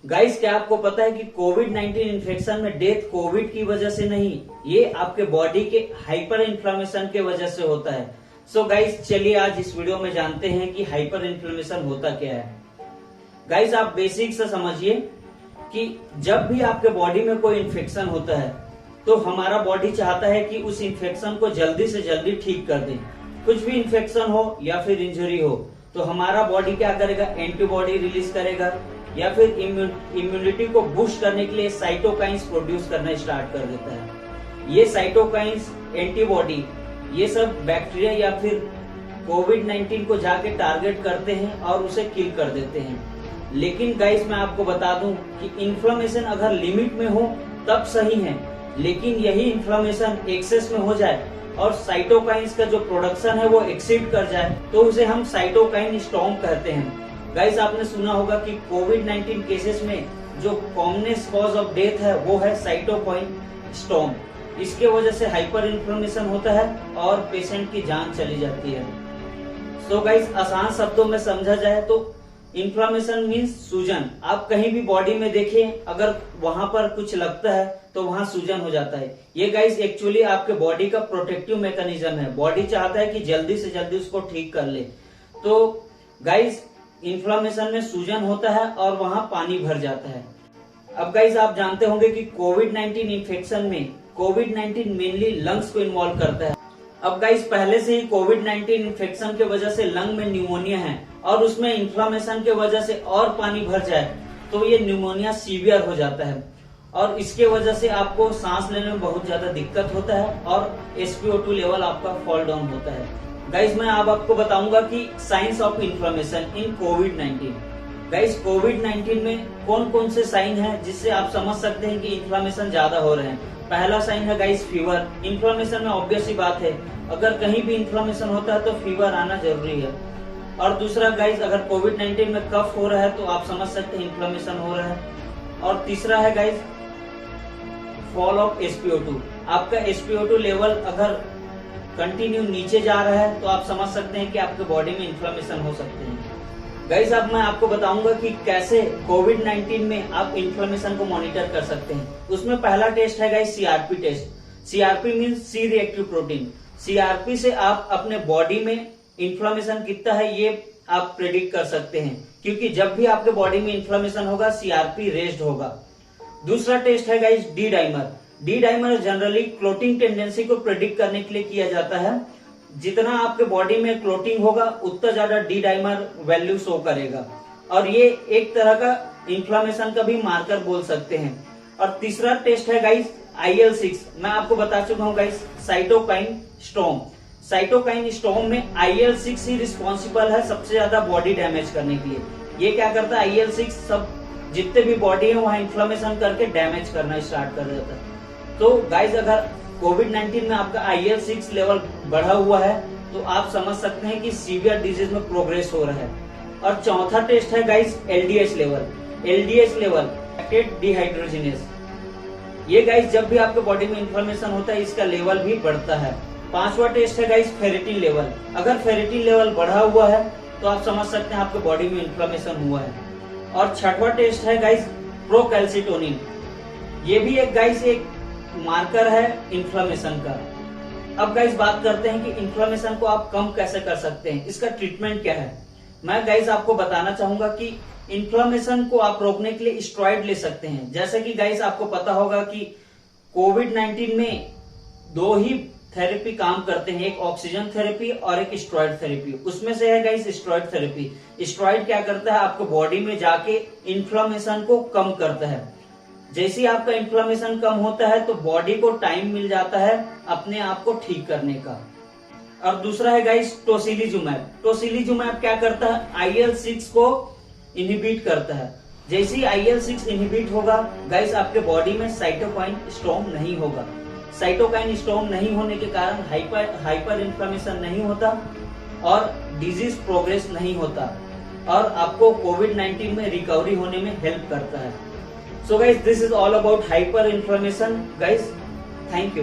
Guys, क्या आपको पता है कि कोविड 19 इन्फेक्शन में डेथ कोविड की वजह से नहीं, ये आपके बॉडी के हाइपर इन्फ्लेमेशन के वजह से होता है। सो गाइस, चलिए आज इस वीडियो में जानते हैं कि हाइपर इन्फ्लेमेशन होता क्या है। गाइस, आप बेसिक से समझिए कि जब भी आपके बॉडी में कोई इन्फेक्शन होता है तो हमारा बॉडी चाहता है कि उस इन्फेक्शन को जल्दी से जल्दी ठीक कर दे। कुछ भी इन्फेक्शन हो या फिर इंजरी हो तो हमारा बॉडी क्या करेगा, एंटीबॉडी रिलीज करेगा या फिर इम्यूनिटी को बूस्ट करने के लिए साइटोकाइंस प्रोड्यूस करना स्टार्ट कर देता है। ये साइटोकाइंस, एंटीबॉडी, ये सब बैक्टीरिया या फिर कोविड 19 को जाके टारगेट करते हैं और उसे किल कर देते हैं। लेकिन गाइस, मैं आपको बता दूं कि इन्फ्लेमेशन अगर लिमिट में हो तब सही है, लेकिन यही इन्फ्लेमेशन एक्सेस में हो जाए और साइटोकाइंस का जो प्रोडक्शन है वो एक्सीड कर जाए तो उसे हम साइटोकाइन स्टॉर्म कहते हैं। गाइस, आपने सुना होगा कि कोविड 19 केसेस में जो कॉमनेस्ट कॉज ऑफ डेथ है वो है साइटोकाइन स्टॉर्म। इसके वजह से हाइपर इन्फ्लेमेशन होता है और पेशेंट की जान चली जाती है। सो गाइस, आसान शब्दों में समझा जाए तो इन्फ्लेमेशन मीन्स सूजन। आप कहीं भी बॉडी में देखिए, अगर वहां पर कुछ लगता है तो वहां सूजन हो जाता है। ये गाइस एक्चुअली आपके बॉडी का प्रोटेक्टिव मैकेनिज्म है। बॉडी चाहता है कि जल्दी से जल्दी उसको ठीक कर ले। तो गाइस, इन्फ्लेमेशन में सूजन होता है और वहां पानी भर जाता है। अब गाइस, आप जानते होंगे कि कोविड 19 इन्फेक्शन में कोविड 19 मेनली लंग्स को इन्वॉल्व करता है। अब गाइस, पहले से ही कोविड 19 इन्फेक्शन के वजह से लंग में न्यूमोनिया है और उसमें इन्फ्लेमेशन के वजह से और पानी भर जाए तो ये न्यूमोनिया सीवियर हो जाता है और इसके वजह से आपको सांस लेने में बहुत ज्यादा दिक्कत होता है और SpO2 लेवल आपका फॉल डाउन होता है। गाइस, मैं अब आपको बताऊंगा कि science of inflammation in Covid 19। Guys, Covid 19 में कौन कौन से साइन है जिससे आप समझ सकते हैं कि इन्फ्लेमेशन ज्यादा हो रहे हैं। पहला साइन है गाइस फीवर। इन्फ्लेमेशन में ऑब्वियस ही बात है, अगर कहीं भी इन्फ्लेमेशन होता है तो फीवर आना जरूरी है। और दूसरा गाइस, अगर कोविड 19 में कफ हो रहा है तो आप समझ सकते हैं इन्फ्लेमेशन हो रहा है। और तीसरा है गाइस फॉल ऑफ SpO2। आपका SpO2 लेवल अगर कंटिन्यू नीचे जा रहा है तो आप समझ सकते हैं कि आपके बॉडी में इन्फ्लेमेशन हो सकते हैं। गाइस, अब मैं आपको बताऊंगा कि कैसे कोविड 19 में आप इन्फ्लेमेशन को मॉनिटर कर सकते हैं। उसमें पहला टेस्ट है guys CRP test. CRP means C reactive protein. CRP से आप अपने बॉडी में इन्फ्लेमेशन कितना है ये आप प्रेडिक्ट कर सकते हैं, क्योंकि जब भी आपके बॉडी में इन्फ्लेमेशन होगा CRP रेज्ड होगा। दूसरा टेस्ट है guys D dimer. D dimer generally clotting tendency को प्रेडिक्ट करने के लिए किया जाता है। जितना आपके बॉडी में क्लोटिंग होगा उतना ज्यादा डी डाइमर वैल्यू शो करेगा और ये एक तरह का इन्फ्लेमेशन का भी मार्कर बोल सकते हैं। और तीसरा टेस्ट है गाइस IL-6। मैं आपको बता चुका हूँ guys cytokine storm. Cytokine storm में IL-6 ही रिस्पॉन्सिबल है सबसे ज्यादा बॉडी डैमेज करने के लिए। ये क्या करता है, IL-6 सब जितने भी बॉडी है वहां इन्फ्लेमेशन करके डैमेज करना स्टार्ट कर देता है। तो गाइज, अगर कोविड 19 में आपका IL-6 लेवल बढ़ा हुआ है तो आप समझ सकते हैं कि सीवियर डिजीज में प्रोग्रेस हो रहा है। और चौथा टेस्ट है guys LDH level. LDH level dehydrogenase. ये गाइज जब भी आपके बॉडी में इन्फ्लेमेशन होता है इसका लेवल भी बढ़ता है। पांचवा टेस्ट है गाइज फेरिटिन लेवल। अगर फेरिटिन लेवल बढ़ा हुआ है तो आप समझ सकते हैं आपके बॉडी में इन्फ्लेमेशन हुआ है। और छठवा टेस्ट है गाइज प्रोकैल्सिटोनिन। ये भी एक गाइज एक मार्कर है इन्फ्लेमेशन का। अब गाइज बात करते हैं कि इन्फ्लेमेशन को आप कम कैसे कर सकते हैं, इसका ट्रीटमेंट क्या है। मैं गाइज आपको बताना चाहूंगा कि इन्फ्लेमेशन को आप रोकने के लिए स्टेरॉइड ले सकते हैं। जैसे कि गाइज आपको पता होगा कि कोविड 19 में दो ही थेरेपी काम करते हैं, एक ऑक्सीजन थेरेपी और एक स्टेरॉइड थेरेपी। उसमें से है गाइस स्टेरॉइड थेरेपी। स्टेरॉइड क्या करता है, आपको बॉडी में जाके इन्फ्लेमेशन को कम करता है। जैसे ही आपका इन्फ्लेमेशन कम होता है तो बॉडी को टाइम मिल जाता है अपने आप को ठीक करने का। और दूसरा है गाइस टोसिलीजुमैब। टोसिलीजुमैब क्या करता है, IL-6 को इनहिबिट करता है। जैसे ही IL-6 इनहिबिट होगा गाइस आपके बॉडी में साइटोकाइन स्टॉर्म नहीं होगा। साइटोकाइन स्टॉर्म नहीं होने के कारण हाइपर इन्फ्लेमेशन नहीं होता और डिजीज प्रोग्रेस नहीं होता और आपको कोविड 19 में रिकवरी होने में हेल्प करता है। So guys, this is all about hyper inflammation guys. Thank you.